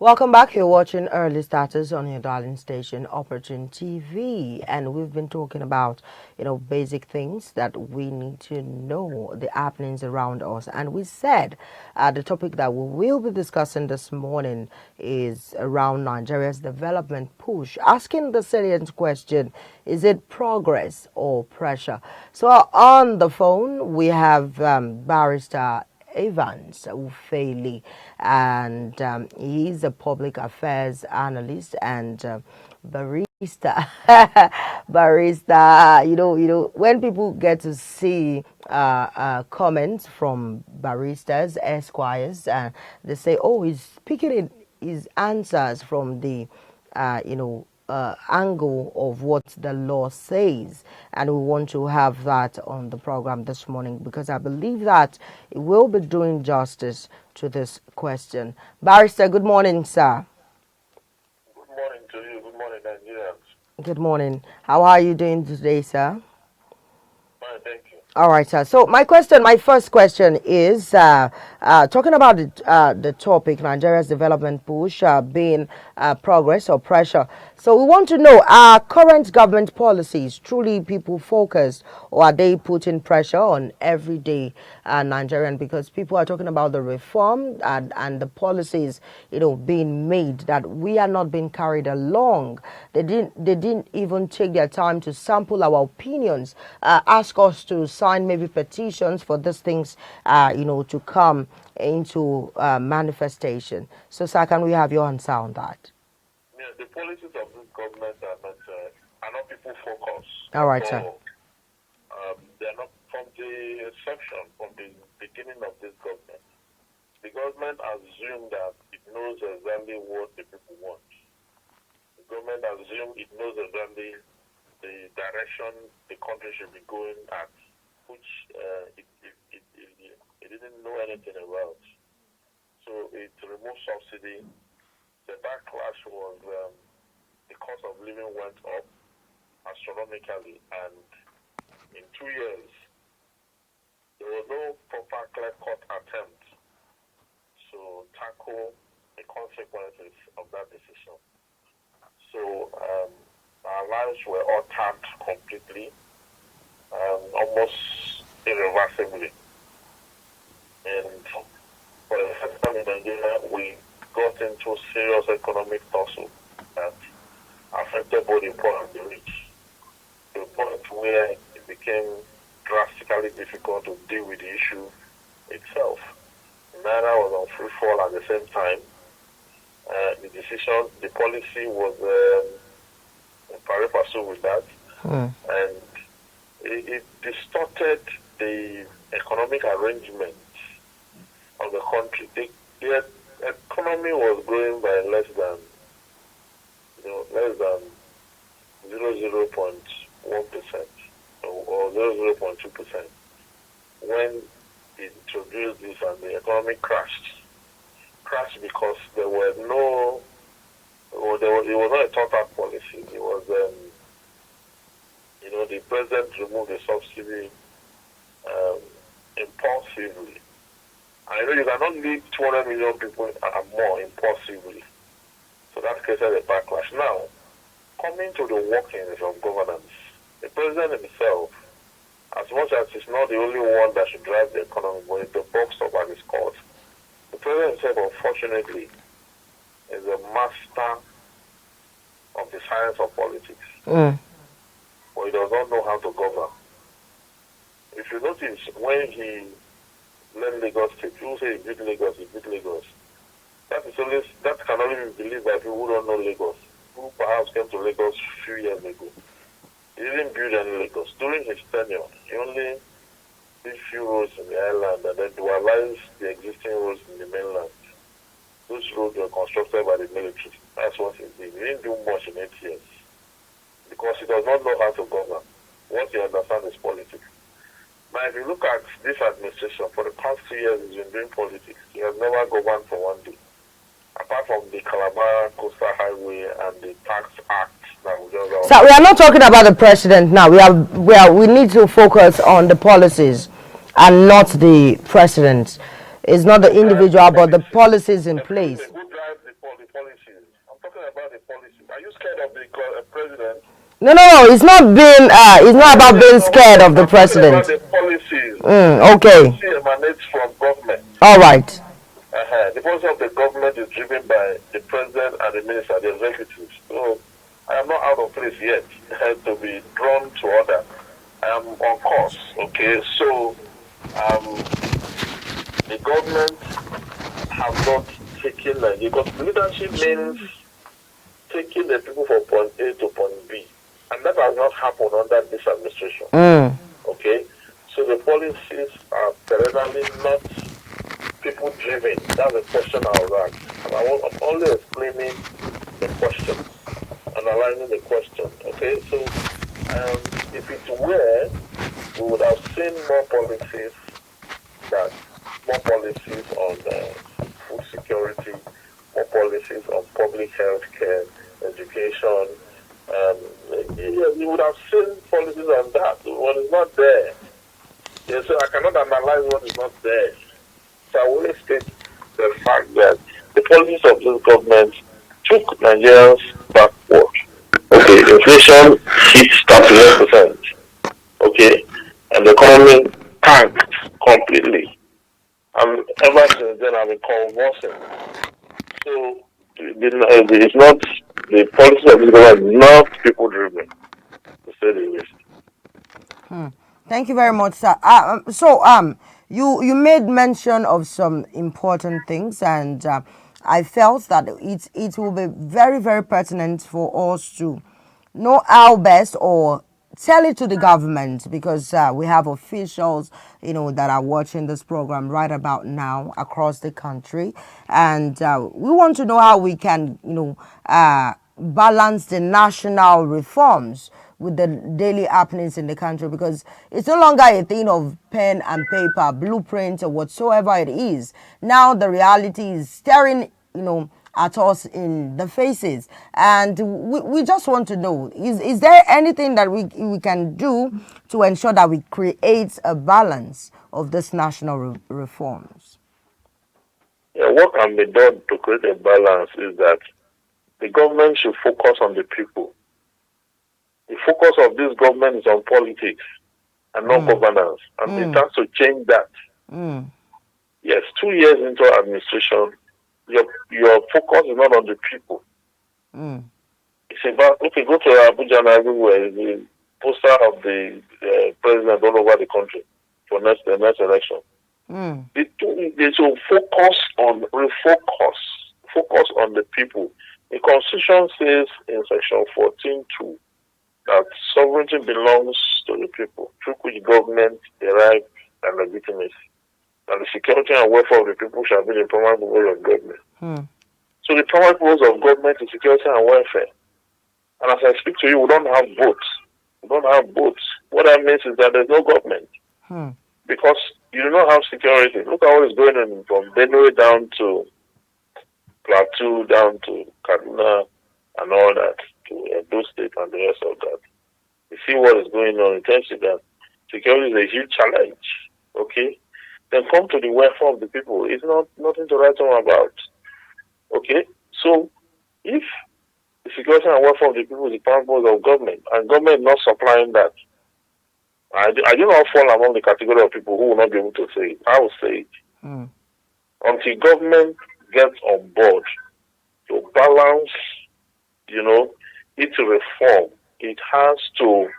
Welcome back. You're watching Early Starters on your darling station, Opportune TV, and we've been talking about, basic things that we need to know, the happenings around us. And we said the topic that we will be discussing this morning is around Nigeria's development push, asking the salient question: is it progress or pressure? So on the phone we have Barrister Evans Ufeli, and he's a public affairs analyst and barista. Barista. When people get to see comments from baristas, esquires, they say, "Oh, he's picking his answers from the, angle of what the law says," and we want to have that on the program this morning because I believe that it will be doing justice to this question. Barrister, good morning, sir. Good morning to you. Good morning, Nigerians. Good morning. How are you doing today, sir? Fine, thank you. All right, sir. So my first question is talking about the topic Nigeria's development push being progress or pressure. So we want to know, are current government policies truly people focused, or are they putting pressure on everyday Nigerian? Because people are talking about the reform and the policies, being made, that we are not being carried along. They didn't even take their time to sample our opinions, ask us to sign maybe petitions for these things, to come into manifestation. So, sir, can we have your answer on that? Yeah, the policies of this government are not people focused. All right, sir. They're not from the inception, from the beginning of this government. The government assumed that it knows exactly what the people want. The government assumed it knows exactly the direction the country should be going at, which it didn't know anything about. So it removed subsidy. The backlash was the cost of living went up astronomically, and in 2 years there was no proper clear-cut attempt to tackle the consequences of that decision. So our lives were altered completely, almost irreversibly. And for the first time in Nigeria, we got into serious economic tussle that affected both the poor and the rich, to the point where it became drastically difficult to deal with the issue itself. Naira was on free fall at the same time. The policy was pari passu with that, and it distorted the economic arrangement of the country. The economy was growing by less than 0.1% or 0.2% when it introduced this, and the economy crashed because there were no, it was not a thought-out policy. It was the president removed the subsidy impulsively. I know you cannot leave 200 million people and more impulsively. So that created a backlash. Now, coming to the workings of governance, the president himself, as much as he's not the only one that should drive the economy, but it's the box stop at his court, the president himself, unfortunately, is a master of the science of politics. But he does not know how to govern. If you notice, when he led Lagos State, people say he beat Lagos. That can only be believed by people who don't know Lagos, who perhaps came to Lagos a few years ago. He didn't build any Lagos. During his tenure, he only did few roads in the island and then dualized the existing roads in the mainland. Those roads were constructed by the military. That's what he did. He didn't do much in 8 years because he does not know how to govern. What he understands is politics. Now, if you look at this administration, for the past 2 years, he's been doing politics. He has never governed for one day. Apart from the Calabar Coastal Highway and the Tax Act that we just... So we are not talking about the president now. We need to focus on the policies and not the president. It's not the individual, but the policies in place. Who drives the No, no, no. It's not being. It's not about Yes, being scared of the I'm talking about president. the policies. Okay. Policy emanates from government. All right. The policy of the government is driven by the president and the minister, the executives. So I am not out of place yet to be drawn to order. I am on course. Okay, so um, the government have not taken because leadership means taking the people from point A to point B, and that has not happened under this administration. Mm. Okay, so the policies are perennially not people driven. That's the question I was asked. And I'm only explaining the question, analyzing the question. Okay, so if it were, we would have seen more policies on food security, more policies on public health care, education. You would have seen policies on that. What is not there. Yeah, so I cannot analyze what is not there. So I will state the fact that the policies of this government took Nigerians backward. Okay, inflation hit 31%. Okay, and the economy tanked completely. And ever since then, I've been convulsing. So it's not the policy of this government, not people driven, to say the least. Thank you very much, sir. You made mention of some important things, and I felt that it will be very very pertinent for us to know how best or tell it to the government because we have officials, that are watching this program right about now across the country, and we want to know how we can, balance the national reforms with the daily happenings in the country because it's no longer a thing of pen and paper, blueprint or whatsoever it is. Now the reality is staring, at us in the faces. And we just want to know, is there anything that we can do to ensure that we create a balance of this national reforms? Yeah, what can be done to create a balance is that the government should focus on the people. The focus of this government is on politics and not governance, and it has to change that. Yes, 2 years into administration, your focus is not on the people. It's about, okay, go to Abuja and everywhere, the poster of the president all over the country for the next election. They should focus on the people. The Constitution says in section 14.2 that sovereignty belongs to the people, through which government derives and legitimacy. And the security and welfare of the people shall be the primary goal of government. So the primary goals of government is security and welfare. And as I speak to you, we don't have votes. What that means is that there's no government. Because you do not have security. Look at what is going on from Benue down to Plateau, down to Kaduna, and all that, to Edo State and the rest of that. You see what is going on. It tells you that security is a huge challenge. Okay? Then come to the welfare of the people. It's nothing to write home about. Okay? So, if the security and welfare of the people is the purpose of government, and government not supplying that, I do not fall among the category of people who will not be able to say it. I will say it. Until government gets on board to balance, it to reform, it has to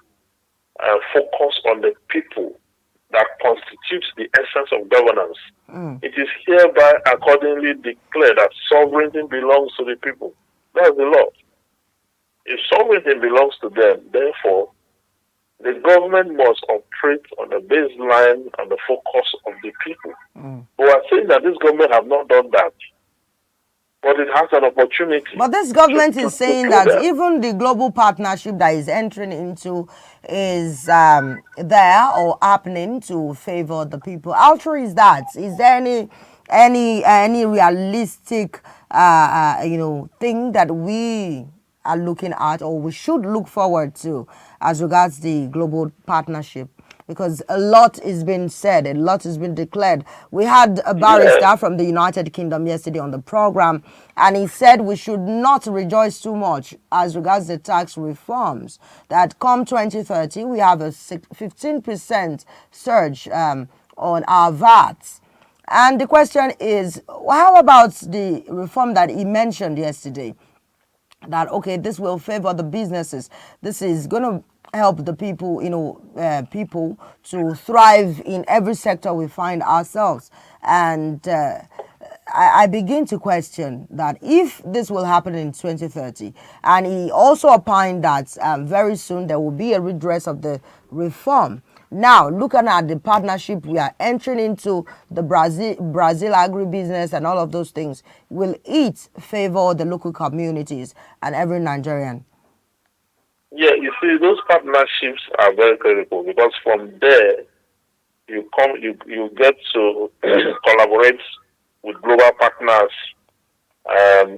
focus on the people that constitutes the essence of governance. It is hereby accordingly declared that sovereignty belongs to the people. That's the law. If sovereignty belongs to them, therefore, the government must operate on the baseline and the focus of the people. We are saying that this government have not done that. But it has an opportunity. But this government is saying that even the global partnership that is entering into is there or happening to favor the people. How true is that? Is there any realistic thing that we are looking at or we should look forward to as regards the global partnership? because a lot is being said, a lot has been declared. We had a Yeah, barrister from the United Kingdom yesterday on the program, and he said we should not rejoice too much as regards the tax reforms. That come 2030, we have a 15% surge on our VATs. And the question is, how about the reform that he mentioned yesterday? That okay, this will favor the businesses, this is going to help the people, people to thrive in every sector we find ourselves. And I begin to question that if this will happen in 2030, and he also opined that very soon there will be a redress of the reform. Now, looking at the partnership we are entering into, the Brazil agribusiness and all of those things, will it favor the local communities and every Nigerian? yeah. You see, those partnerships are very critical because from there you get to collaborate with global partners.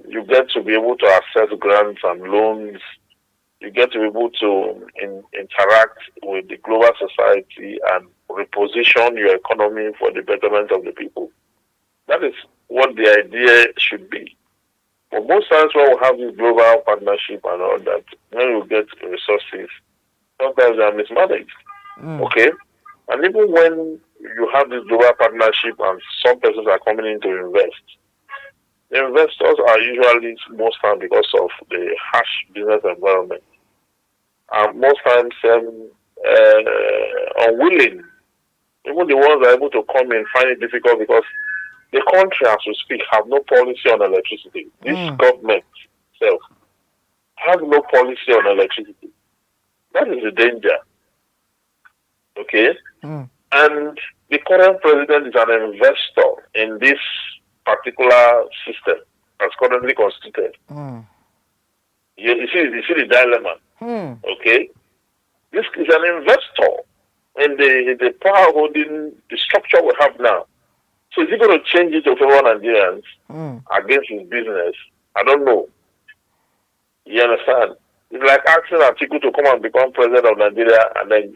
You get to be able to access grants and loans. You get to be able to interact with the global society and reposition your economy for the betterment of the people. That is what the idea should be. But most times when we have this global partnership and all that, when we get resources, sometimes they are mismanaged. Okay? And even when you have this global partnership and some persons are coming in to invest, the investors are usually most times because of the harsh business environment. And most times unwilling. Even the ones that are able to come in find it difficult because the country, as we speak, have no policy on electricity. This government itself has no policy on electricity. That is the danger. Okay? And the current president is an investor in this particular system that's currently constituted. You see the dilemma. Okay? This is an investor in the power holding, the structure we have now. So is he going to change it to favor Nigerians against his business? I don't know. You understand? It's like asking Atiku to come and become president of Nigeria and then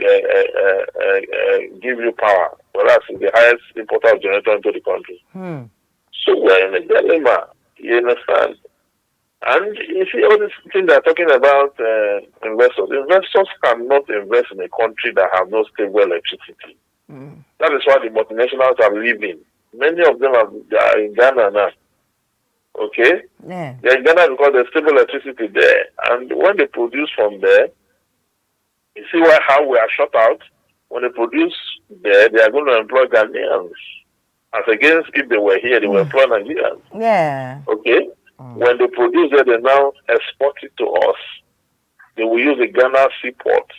give you power. Whereas he's the highest importer of generator into the country. So we're in a dilemma. You understand? And you see all these things they're talking about investors. Investors cannot invest in a country that has no stable electricity. That is why the multinationals are leaving. Many of them are in Ghana now. Okay? Yeah. They're in Ghana because there's stable electricity there. And when they produce from there, you see how we are shut out. When they produce there, they are going to employ Ghanaians. As against if they were here, they will employ Nigerians. Yeah. Okay? When they produce it, they now export it to us. They will use the Ghana seaport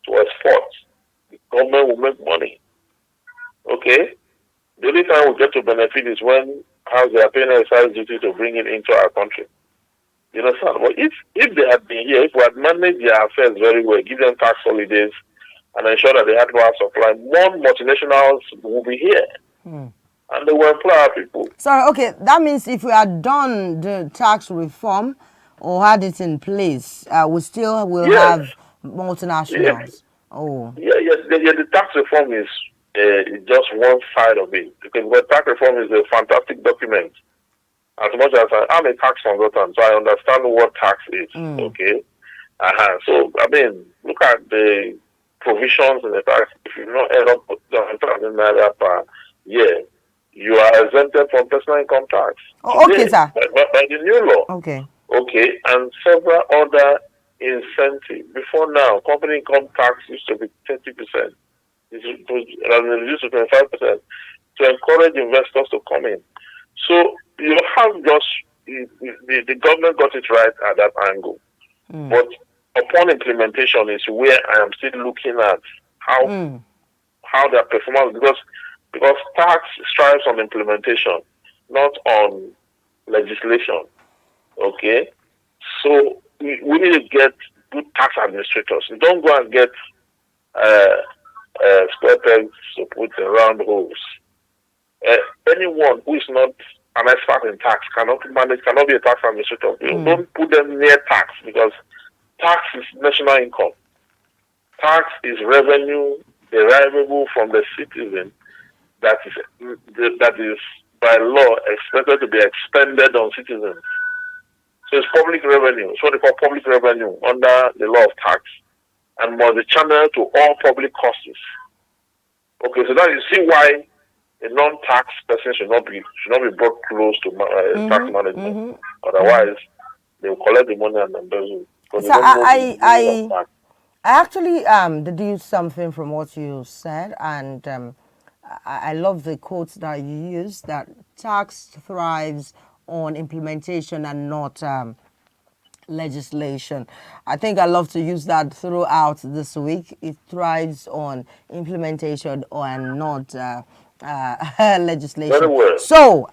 to export. The government will make money. Okay? The only time we get to benefit is when they are paying excise duty to bring it into our country. You understand? But if they had been here, if we had managed their affairs very well, give them tax holidays, and ensure that they had power supply, more multinationals will be here. And they will employ our people. Sorry, okay, that means if we had done the tax reform or had it in place, we still will have multinationals. The tax reform is just one side of it. Because the tax reform is a fantastic document. As much as I'm a tax consultant, so I understand what tax is. Okay? So, I mean, look at the provisions in the tax. If you not end up with 1,000 naira per year, you are exempted from personal income tax. Okay, sir. By the new law. Okay. Okay, and several other incentives. Before now, company income tax used to be 30%. It was reduced to 25% to encourage investors to come in. So you have just the government got it right at that angle. But upon implementation is where I am still looking at how their performance, because tax strives on implementation, not on legislation. Okay? So we need to get good tax administrators. You don't go and get square pegs to put in round holes. Anyone who is not an expert in tax cannot be a tax administrator. You don't put them near tax because tax is national income. Tax is revenue derivable from the citizen that is by law expected to be expended on citizens. So it's public revenue. It's what they call public revenue under the law of tax, and must be channeled to all public costs. Okay, so now you see why a non-tax person should not be brought close to tax management. Otherwise, they will collect the money and embezzle. So I actually deduced something from what you said, and I love the quotes that you used, that tax thrives on implementation and not legislation. I think I love to use that throughout this week. It thrives on implementation and not legislation. Very well. So,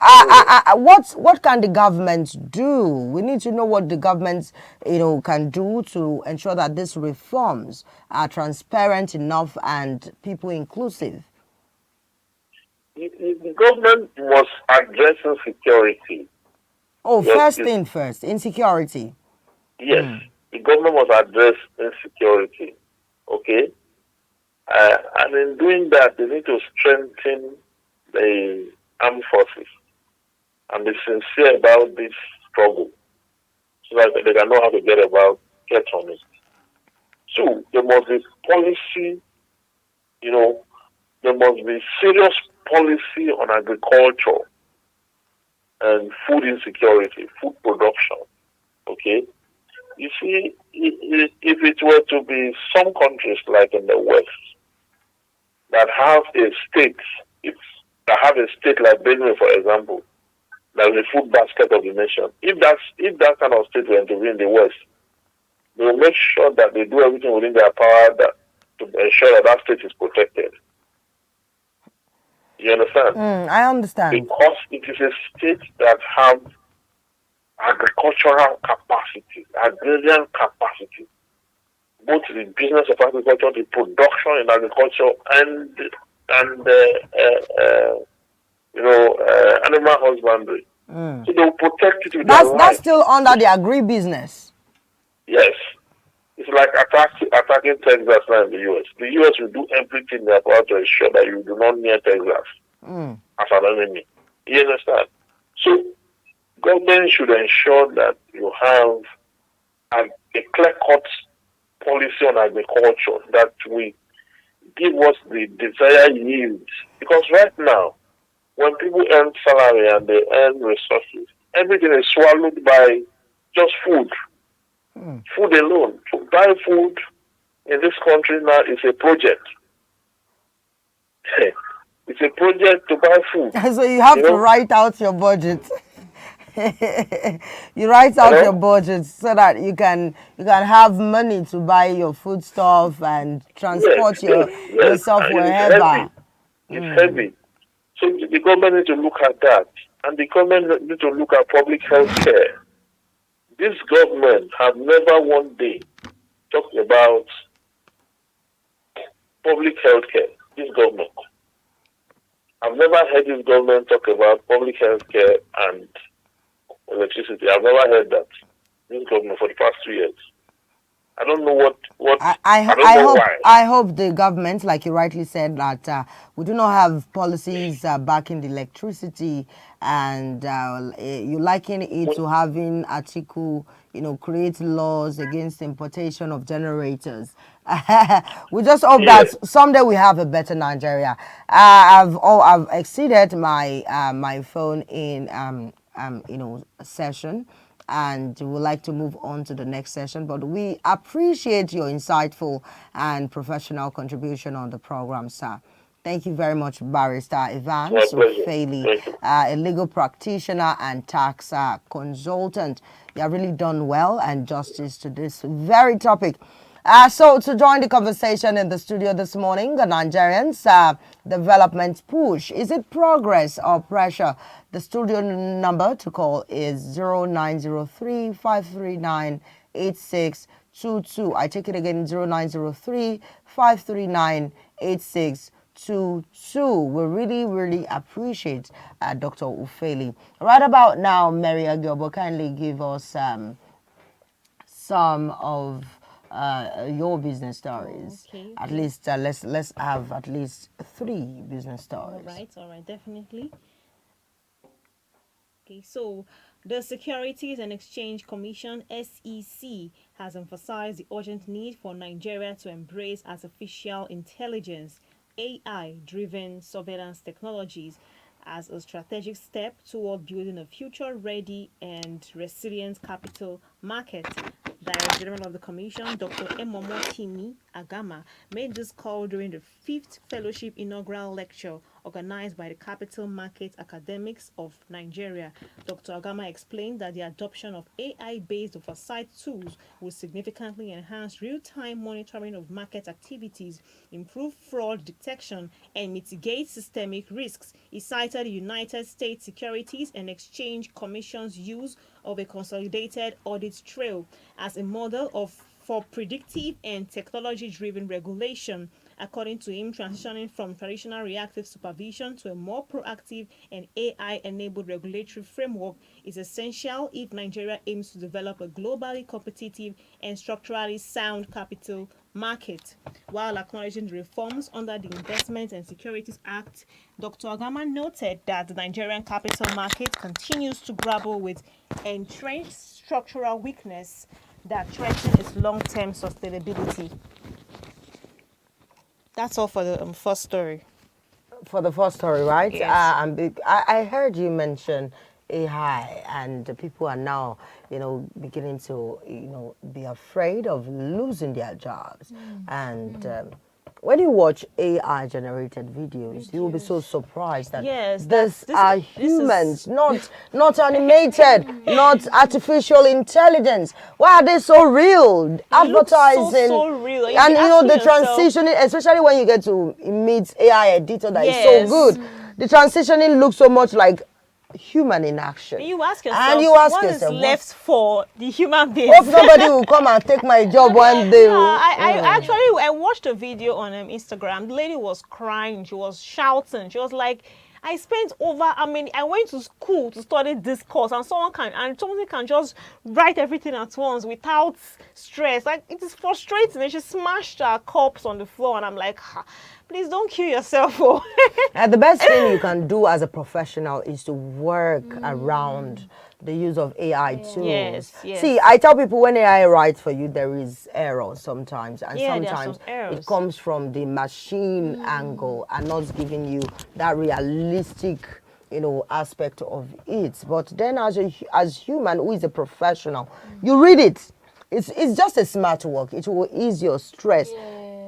what can the government do? We need to know what the government, can do to ensure that these reforms are transparent enough and people inclusive. The government must address insecurity. Oh, first thing first, insecurity. Yes, the government must address insecurity. Okay, and in doing that, they need to strengthen the armed forces and be sincere about this struggle, so that they can know how to get on it. So there must be policy. There must be serious policy on agriculture and food insecurity, food production. Okay. You see, if it were to be some countries like in the West that have a state, like Benue, for example, like the food basket of the nation, if that kind of state were to be in the West, they will make sure that they do everything within their power to ensure that state is protected. You understand? I understand. Because it is a state that has agricultural capacity, agrarian capacity, both the business of agriculture, the production in agriculture, and animal husbandry. So they will protect it with their life. That's still under the agribusiness. Yes. It's like attacking Texas now in the U.S. The U.S. will do everything in their power to ensure that you do not near Texas as an enemy. You understand? So government should ensure that you have a clear-cut policy on agriculture that will give us the desired yield. Because right now, when people earn salary and they earn resources, everything is swallowed by just food. Food alone. To buy food in this country now is a project. It's a project to buy food. So you have to write out your budget. You write out your budget so that you can have money to buy your food stuff and transport yourself wherever. It's heavy. So the government needs to look at that. And the government needs to look at public health care. This government have never one day talked about public health care. This government. I've never heard this government talk about public health care and electricity. I've never heard that. This government for the past 2 years. I don't know what I don't know why. I hope the government, like you rightly said, that we do not have policies backing the electricity, and you liken it to having Atiku, create laws against importation of generators. We just hope that someday we have a better Nigeria. I've exceeded my phone in session, and would like to move on to the next session. But we appreciate your insightful and professional contribution on the program, sir. Thank you very much, Barrister Evans Ufeli, a legal practitioner and tax consultant. You have really done well and justice to this very topic. So to join the conversation in the studio this morning, the Nigerians development push. Is it progress or pressure? The studio number to call is 0903-539-8622. I take it again, 0903-539-8622. We really, really appreciate Dr. Ufeli. Right about now, Mary Agyobo, kindly give us some of your business stories. Okay, At okay. least let's have at least 3 business stories. All right, definitely. Okay, so the Securities and Exchange Commission (SEC) has emphasized the urgent need for Nigeria to embrace artificial intelligence (AI) driven surveillance technologies as a strategic step toward building a future-ready and resilient capital market. Director General of the Commission, Dr. Emomotimi Agama, made this call during the fifth fellowship inaugural lecture organized by the Capital Market Academics of Nigeria. Dr. Agama explained that the adoption of AI-based oversight tools will significantly enhance real-time monitoring of market activities, improve fraud detection, and mitigate systemic risks. He cited the United States Securities and Exchange Commission's use of a consolidated audit trail as a model of for predictive and technology-driven regulation. According to him, transitioning from traditional reactive supervision to a more proactive and AI-enabled regulatory framework is essential if Nigeria aims to develop a globally competitive and structurally sound capital market. While acknowledging the reforms under the Investment and Securities Act, Dr. Agama noted that the Nigerian capital market continues to grapple with entrenched structural weakness that threaten its long-term sustainability. That's all for the first story. For the first story, right? Yes. I heard you mention AI, and the people are now, beginning to, be afraid of losing their jobs. And when you watch AI generated videos, you will be so surprised that Yes, these are this is humans, not animated, not artificial intelligence. Why are they so real? it looks Advertising, so real. And you'll and be asking the yourself, transitioning, especially when you get to meet AI editor that is so yes. good, the transitioning looks so much like human in action. And you ask And yourself, you ask what is yourself, what? left for the human Hope beings? nobody will come and take my job one day. Yeah, Oh. I watched a video on Instagram. The lady was crying. She was shouting. She was like, I spent over. I mean, I went to school to study this course, and somebody can just write everything at once without stress. Like it is frustrating. And she smashed her cups on the floor, and I'm like, please don't kill yourself. Oh. The best thing you can do as a professional is to work around the use of AI tools. Yes, yes. See, I tell people when AI writes for you, there is error sometimes, and Yeah, there are some sometimes it errors. comes from the machine angle and not giving you that realistic, aspect of it. But then, as human who is a professional, you read it. It's just a smart work. It will ease your stress.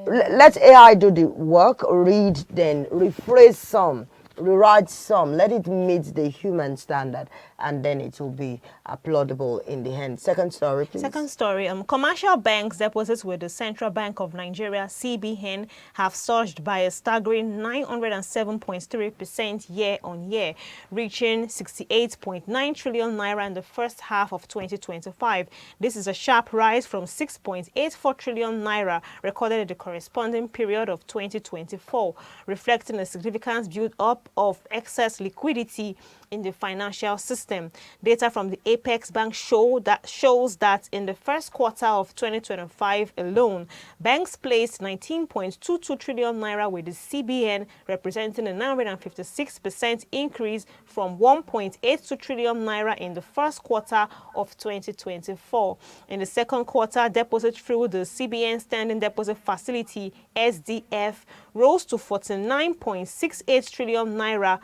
Let AI do the work, read, then rephrase some, rewrite some, let it meet the human standard, and then it will be applaudable in the end. Second story, please. Second story, commercial banks deposits with the Central Bank of Nigeria, CBN, have surged by a staggering 907.3% year-on-year, reaching 68.9 trillion naira in the first half of 2025. This is a sharp rise from 6.84 trillion naira recorded in the corresponding period of 2024, reflecting a significant build-up of excess liquidity in the financial system. Data from the Apex Bank shows that in the first quarter of 2025 alone, banks placed 19.22 trillion naira with the CBN, representing a 956% increase from 1.82 trillion naira in the first quarter of 2024. In the second quarter, deposits through the CBN Standing Deposit Facility (SDF) rose to 49.68 trillion naira,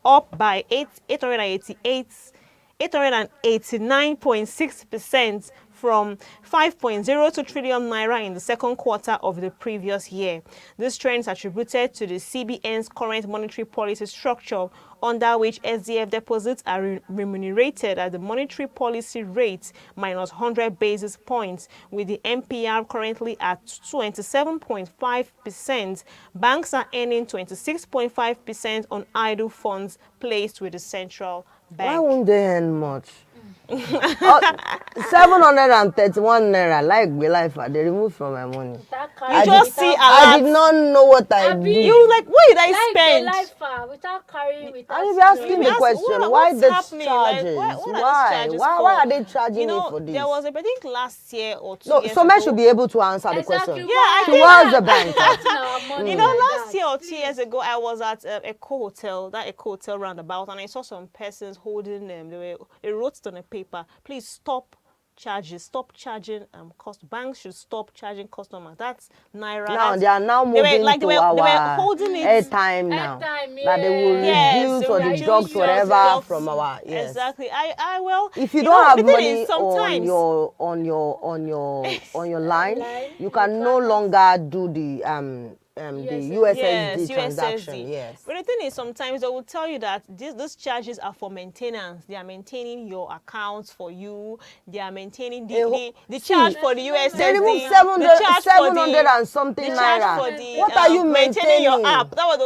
up by 889.6% from 5.02 trillion naira in the second quarter of the previous year. This trend is attributed to the CBN's current monetary policy structure, under which SDF deposits are remunerated at the monetary policy rate minus 100 basis points, with the MPR currently at 27.5%. Banks are earning 26.5% on idle funds placed with the central Why bank. won't they earn much? 731 naira, like me life, they remove from my money. Without You carrying, just see without- I a did lot. not know what I Abi, did. You like, what did I like spend? the life without carrying, without And if you're asking stress. the ask, question, what- why what's the happening? Like, charges? what are these Why? charges Why for? are they charging You know, me for this? there was I think last year or 2 No, years so men ago. should be able to answer the Exactly. question. Yeah, I think Towards the bank. Our money You know, like last that. year or 2 years ago, I was at Eco Hotel, that Eco Hotel roundabout, and I saw some persons holding them. They wrote it on a paper, please stop charges, stop charging cost. Banks should stop charging customers. That's naira. Now that's- they are now they moving were, like, to they were our holding it. airtime now. Airtime, That they will Yes, reduce they or will deduct reduce whatever deduct. from our yes. Exactly. I well. If you know, don't have the thing money is, sometimes on your line, Line, you can no longer do the USSD yes, transaction. USSD. Yes. But the thing is, sometimes they will tell you that these charges are for maintenance. They are maintaining your accounts for you. They are maintaining the charge for the USSD. They remove the 700, charge for 700 and something the charge naira. for the What are you maintaining your maintaining? app? That's what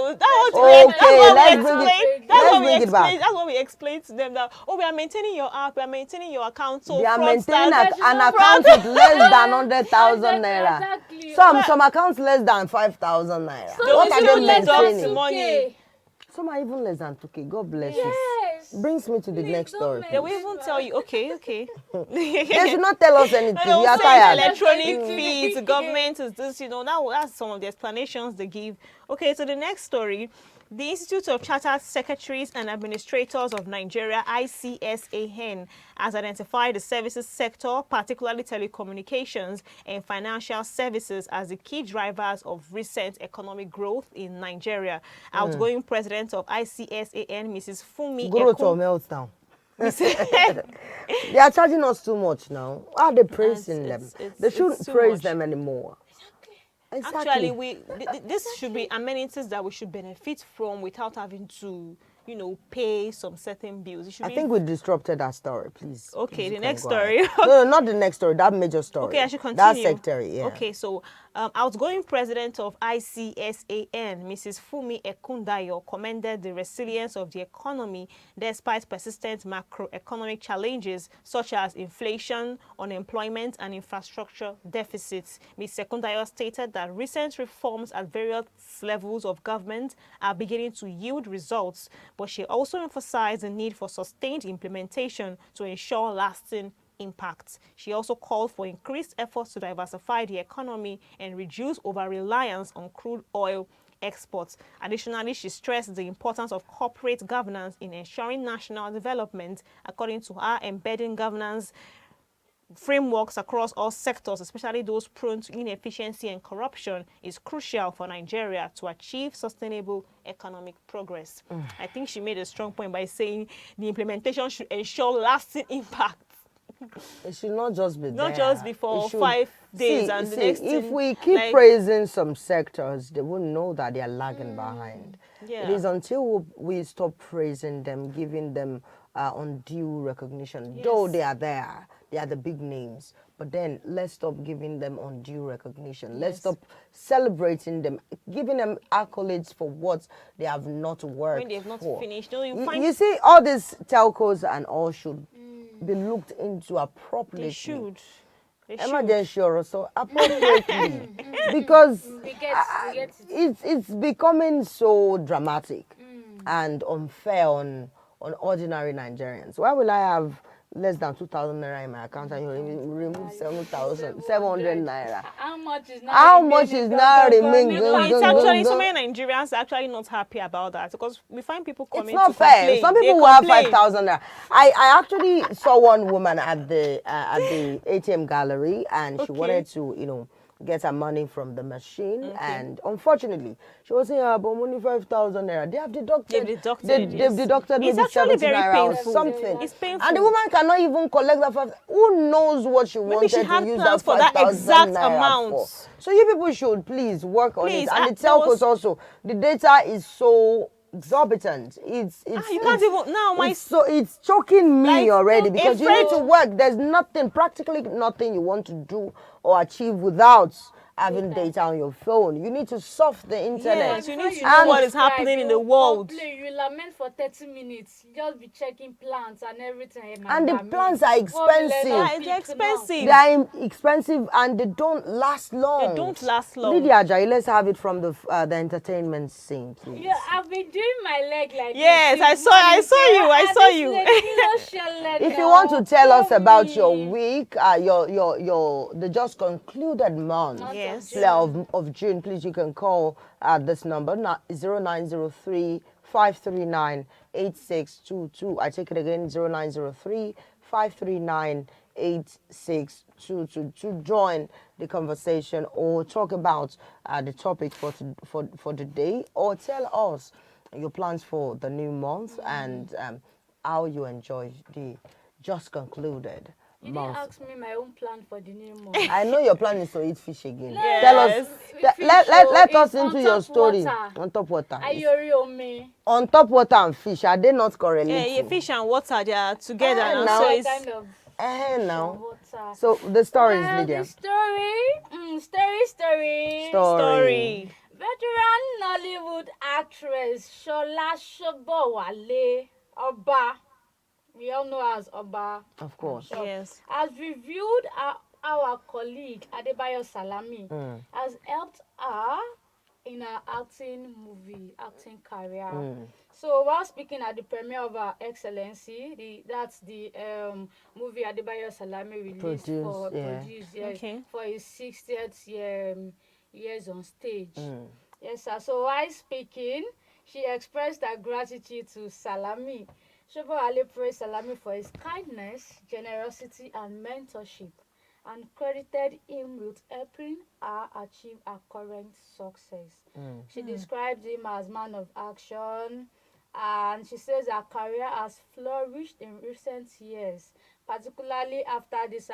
Okay, let's bring it- That's let's what we bring it back. explain. That's what we explain to them, that we are maintaining your app, we are maintaining your account. So They are fraudsters- maintaining That's an not account with less than 100,000 naira. Exactly. Some accounts less than 5,000 naira. Some What will are still they deduct maintaining? money. Some are even less than 2K. God bless you. Yes. Brings me to the Please next don't story. make They will even tell you, okay. They should not tell us anything. They will We are say tired. electronic Mm. fees, the government is this, that's some of the explanations they give. Okay, so the next story. The Institute of Chartered Secretaries and Administrators of Nigeria, ICSAN, has identified the services sector, particularly telecommunications and financial services, as the key drivers of recent economic growth in Nigeria. Outgoing president of ICSAN, Mrs. Fumi Growth or meltdown. They are charging us too much now. Why are they praising them? They shouldn't too praise much. them anymore. Exactly. Actually, this should be amenities that we should benefit from without having to, pay some certain bills. It should I be, think we disrupted our story, please. Okay, Please, the you next can go ahead. story. No, not the next story. That major story. Okay, I should That continue. secretary, yeah. Okay, so outgoing president of ICSAN, Mrs. Fumi Ekundayo, commended the resilience of the economy despite persistent macroeconomic challenges such as inflation, unemployment, and infrastructure deficits. Ms. Ekundayo stated that recent reforms at various levels of government are beginning to yield results, but she also emphasized the need for sustained implementation to ensure lasting impact. She also called for increased efforts to diversify the economy and reduce over-reliance on crude oil exports. Additionally, she stressed the importance of corporate governance in ensuring national development. According to her, embedding governance frameworks across all sectors, especially those prone to inefficiency and corruption, is crucial for Nigeria to achieve sustainable economic progress. I think she made a strong point by saying the implementation should ensure lasting impact. It should not just be Not there. just before It should- 5 days and the next if thing, we keep like- praising some sectors, they will know that they are lagging behind. Yeah. It is until we stop praising them, giving them undue recognition. Though Yes. they are there, they are the big names. But then let's stop giving them undue recognition. Let's Yes. stop celebrating them, giving them accolades for what they have not worked When they've not for. finished. No, you You- find you see, all these telcos and all should be looked into appropriately. they should. They should. Emergency or so appropriately because We get it. it's becoming so dramatic and unfair on ordinary Nigerians. Why will I have less than 2,000 naira in my account and you remove 7,700 naira? How much is now? How much is now remaining? No, it's actually, so many Nigerians are actually not happy about that because we find people coming It's not to fair. complain. Some They people will have complain. 5,000 naira. I actually saw one woman at the ATM gallery, and she Okay. wanted to get her money from the machine, and unfortunately she was saying but only 5,000 naira. They have deducted. They've deducted, They've yes. deducted It's maybe actually 70 very naira or painful. something. It's painful. And the woman cannot even collect that 5,000. Who knows what she Maybe wanted she had to use plans that for that 5,000 exact naira amount. for. So you people should please work on Please, it. And the there was- telcos also. The data is so exorbitant. It's you can't even now. it's choking me Like, already a because you need friend- to work. There's practically nothing you want to do or achieve without having data on your phone. You need to surf the internet. Yes, you need to And- know what is happening in the world. You are meant for 30 minutes. Just be checking plants and everything. And the plants are expensive. They're expensive. They are expensive and they don't last long. They don't last long. Lydia Ajayi, let's have it from the entertainment scene, please. Yeah, I've been doing my leg like Yes, this. I saw you. If you want to tell us about your week, the just concluded month Yes. of June, please, you can call this number, 0903 539 8622. I take it again, 0903 539 8622 to join the conversation or talk about the topic for the day, or tell us your plans for the new month and how you enjoy the just concluded You month. didn't ask me my own plan for the new month. I know your plan is to eat fish again. Yes. Tell us, Fish, let us it's into on your top story. water. On top water. Ayori Ome. On top water and fish, are they not Yeah, correlating? fish and water, they are together Eh, now. now. So Like it's kind of Now. water. So the story is Well, Lydia. the story. story. Veteran Nollywood actress Shola Sobowale Oba, we all know her as Oba, Of course. Yes. has reviewed our colleague Adebayo Salami has helped her in her acting career. So while speaking at the premiere of Her Excellency, that's the movie Adebayo Salami released Okay. for his 60th years on stage. Yes, sir. So while speaking, she expressed her gratitude to Salami. Sobowale praised Salami for his kindness, generosity, and mentorship, and credited him with helping her achieve her current success. She described him as man of action, and she says her career has flourished in recent years, particularly after this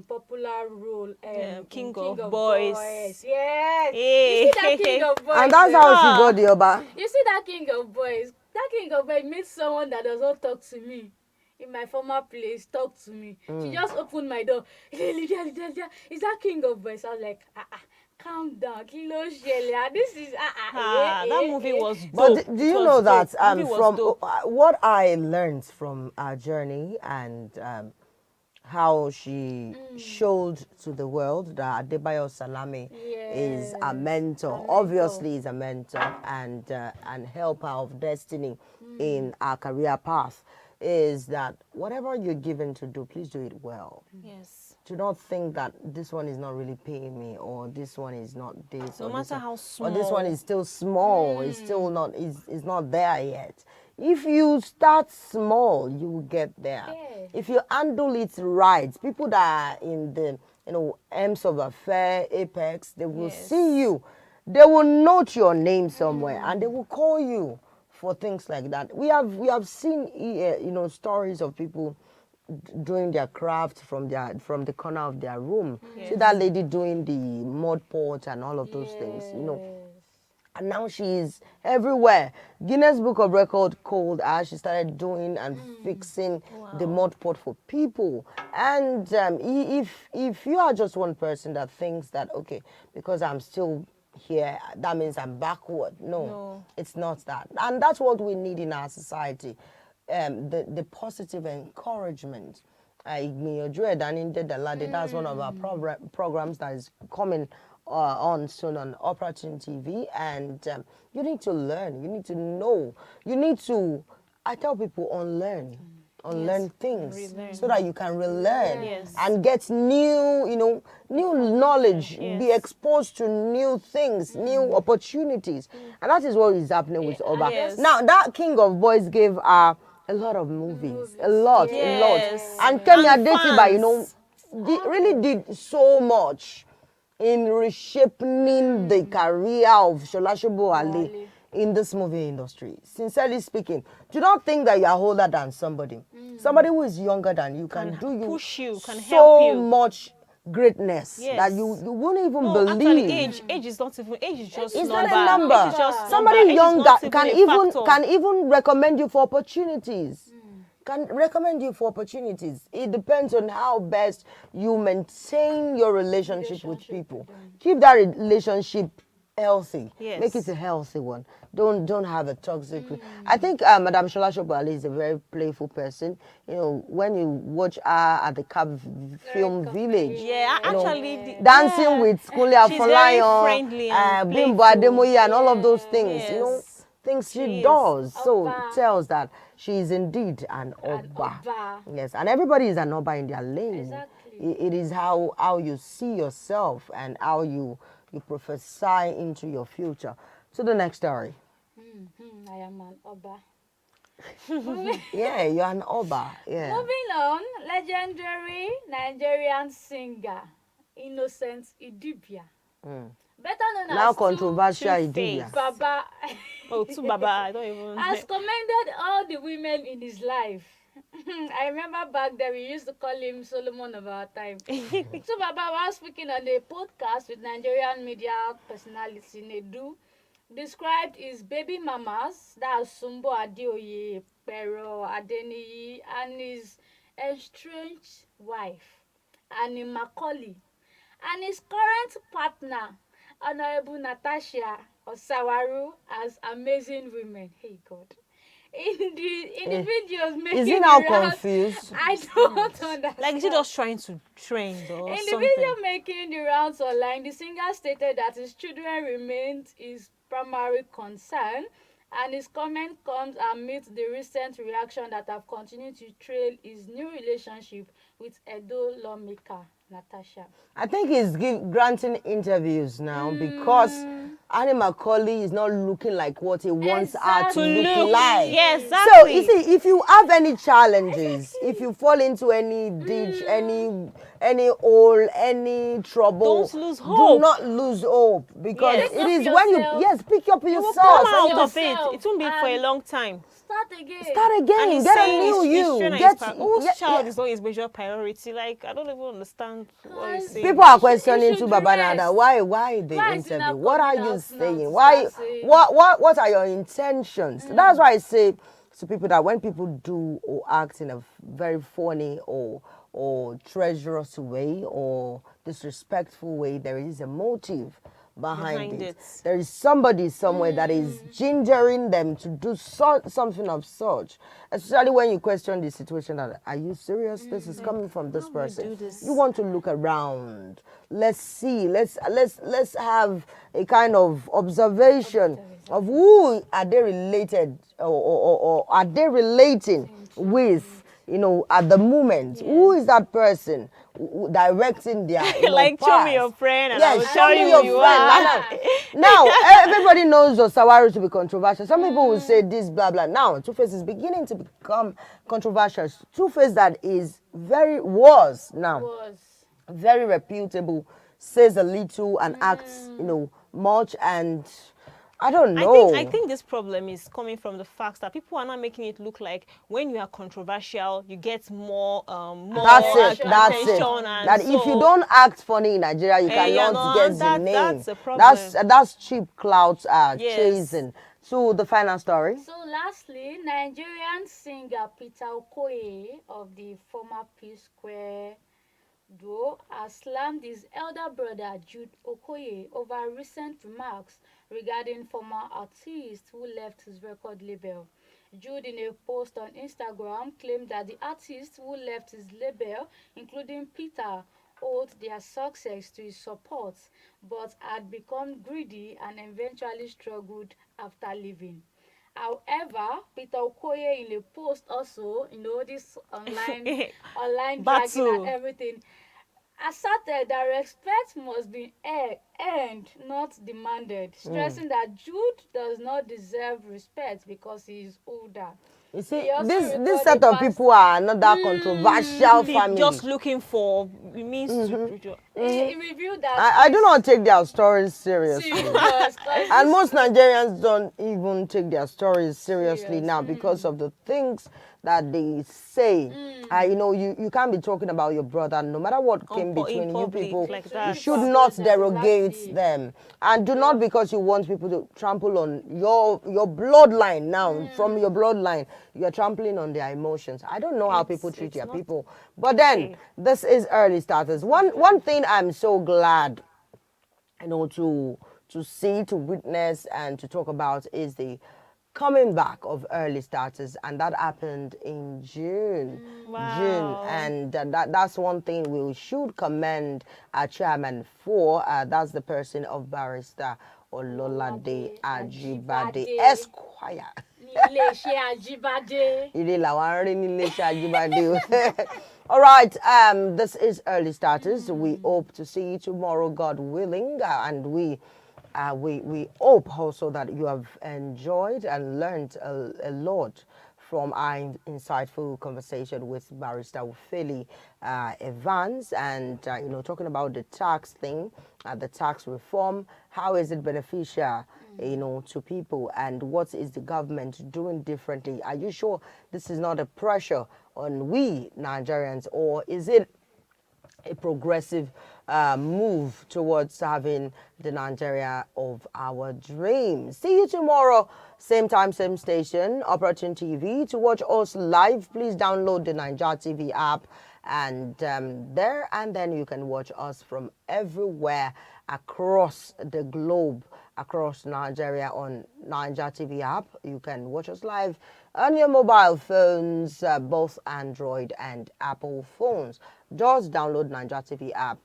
popular role in King of Boys. Yes. Hey. You see that King of Boys? And that's how she got the Oba. You see that King of Boys? That King of Boys made someone that does not talk to me in my former place talk to me. She just opened my door. Lydia, is that King of Boys? I was like, calm down, Kilo Shelia. This is That movie was dope. But do you It know was that dope. Movie was from dope. what I learned from our journey and how she showed to the world that Adebayo Salami is a mentor. Obviously, is a mentor and helper of destiny in our career path. Is that whatever you're given to do, please do it well. Yes. Do not think that this one is not really paying me, or this one is not this, No or this matter one, how or this small. one is still small. It's still not. Is not there yet. If you start small, you will get there. Yeah. If you handle it right, people that are in the M's of affair, apex, they will Yes. see you. They will note your name somewhere, and they will call you for things like that. We have seen stories of people doing their craft from the corner of their room. See that lady doing the mud pot and all of those things, and now she is everywhere. Guinness Book of Record called her. She started doing and fixing the mud pot for people. And if you are just one person that thinks that, okay, because I'm still here, that means I'm backward. No, it's not that. And that's what we need in our society. The positive encouragement. That's one of our programs that is coming on soon on Opportune TV, and you need to learn, you need to know, you need to, I tell people, unlearn things Relearn. so that you can relearn Yes. and get new knowledge, be exposed to new things, new opportunities, and that is what is happening with Oba. Yes. Now that King of Boys gave her a lot of movies, a lot, Yes. and Kemi And Adetiba, fans. really did so much in reshaping the career of Shola Sobowale in this movie industry. Sincerely speaking, do not think that you are older than somebody. Somebody who is younger than you can do you push you, can so help you. much greatness Yes. that you won't even No, believe. actually, age is not even. Age is just It's number. not a number. Age is just Somebody number. Age is younger not even can a even factor. recommend you for opportunities. Can recommend you for opportunities. It depends on how best you maintain your relationship with people. Keep that relationship healthy. Yes. Make it a healthy one. Don't have a toxic. I think Madam Shola Shobali is a very playful person. You know, when you watch her at the Cab Film Village, Yeah, you know, actually, dancing yeah. with Kunle She's very Afolayan, friendly and Bimbo playful. Ademoye, and all of those things. You know, Yes, things she she is. does. So it Oba. tells that she is indeed an An Oba. Oba. Yes, and everybody is an Oba in their lane. Exactly. It is how you see yourself and how you prophesy into your future. To the next story. I am an Oba. Yeah, you're an Oba. Yeah. Moving on, legendary Nigerian singer Innocent Idibia, better known Now as controversial Two-Face. Idibia. Baba, Oh, to Baba, I don't even. has commended all the women in his life. I remember back then we used to call him Solomon of our time. So Baba was speaking on a podcast with Nigerian media personality Nedu, described his baby mamas, that's Sumbo Adeoye, Pero Adeniyi, and his estranged wife, Annie Macaulay, and his current partner, Honorable Natasha Osawaru, as amazing women. Hey God. In the videos making Is he now the rounds, confused? I don't understand. Like, is he just trying to trend or In the something? video making the rounds online, the singer stated that his children remained his primary concern, and his comment comes amidst the recent reaction that have continued to trail his new relationship with Edo lawmaker Natasha. I think he's granting interviews now because Annie Macaulay is not looking like what he wants her to Exactly. look like. Yes, So, exactly. you see, if you have any challenges, if you fall into any ditch, any hole, any trouble, Don't lose do hope. not lose hope because Yes. it Pick is up when you, yourself. yes, pick up Come yourself. out and of it. yourself It won't be for a and- long time. Start again. Start And again, he's get a saying new his you. children Get whose yeah, child yeah. is not his major priority. Like, I don't even understand what he's saying. People are You questioning should to be Baba rest. Nada. Why the Why is he interview? not What are coming you out now saying? to Why start saying- what are your intentions? That's why I say to people that when people do or act in a very funny or treacherous way or disrespectful way, there is a motive behind it. There is somebody somewhere that is gingering them to do something of such. Especially when you question the situation that, are you serious? This is coming from this How will you person. do this? You want to look around. Let's see. Let's have a kind of observation of who are they related or are they relating with, you know, at the moment. Who is that person directing their Like, show me path? your friend and Yes, I will show tell me you your who you friend. are. Now, everybody knows Osawaru to be controversial. Some people will say this, blah, blah. Now, Two-Face is beginning to become controversial. Two-Face that is was now Was. very reputable, says a little and acts, you know, much, and I don't know. I think this problem is coming from the fact that people are not making it look like when you are controversial, you get more That's it. attention. And That so, if you don't act funny in Nigeria, you you're cannot not- get the that- name. that's a problem. That's cheap clout Yes. chasing. So the final story. So lastly, Nigerian singer Peter Okoye of the former P-Square duo has slammed his elder brother Jude Okoye over recent remarks regarding former artist who left his record label. Jude, in a post on Instagram, claimed that the artists who left his label, including Peter, owed their success to his support, but had become greedy and eventually struggled after leaving. However, Peter Okoye, in a post also, you know, this online dragging Battle. and everything, asserted that respect must be earned, not demanded, stressing that Jude does not deserve respect because he is older. You see, He also this recorded set of past- people are another controversial people family. just looking for means to. He revealed that I do not take their stories seriously. serious, And most Nigerians don't even take their stories seriously Serious. now because of the things that they say. You know, you can't be talking about your brother, no matter what came In between you public, people. like You that. should not Exactly. derogate them, and do not because you want people to trample on your bloodline. Now, from your bloodline, you are trampling on their emotions. I don't know how people treat their not people, but then okay. this is early starters. One thing I'm so glad, you know, to see, to witness, and to talk about is the coming back of early starters, and that happened in June. June, Wow. and that's one thing we should commend our chairman for. That's the person of Barrister Ololade Ajibade Esquire. Níléeṣẹ́ Ajíbádé. Ilé làwọn rí nílé iṣẹ́ Ajíbádé o. All right, this is early starters. We hope to see you tomorrow, God willing, and we hope also that you have enjoyed and learned a lot from our insightful conversation with Barrister Ufeli Evans, and talking about the tax thing, the tax reform. How is it beneficial, to people, and what is the government doing differently? Are you sure this is not a pressure on we Nigerians, or is it a progressive move towards having the Nigeria of our dreams? See you tomorrow, same time, same station, Opportune TV. To watch us live, please download the Niger TV app, and there and then you can watch us from everywhere across the globe, across Nigeria on Niger TV app. You can watch us live on your mobile phones, both Android and Apple phones. Just download Niger TV app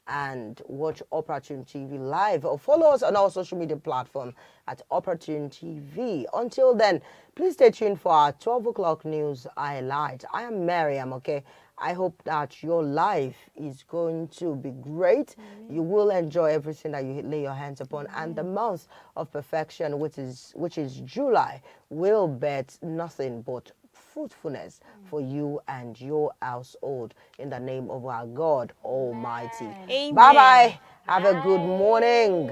and watch Opportune TV live, or follow us on our social media platform at Opportune TV. Until then, please stay tuned for our 12 o'clock news highlight. I am Miriam, okay? I hope that your life is going to be great. You will enjoy everything that you lay your hands upon, and the month of perfection, which is July, will bet nothing but fruitfulness for you and your household, in the name of our God Almighty. Amen. Bye bye. Have a good morning.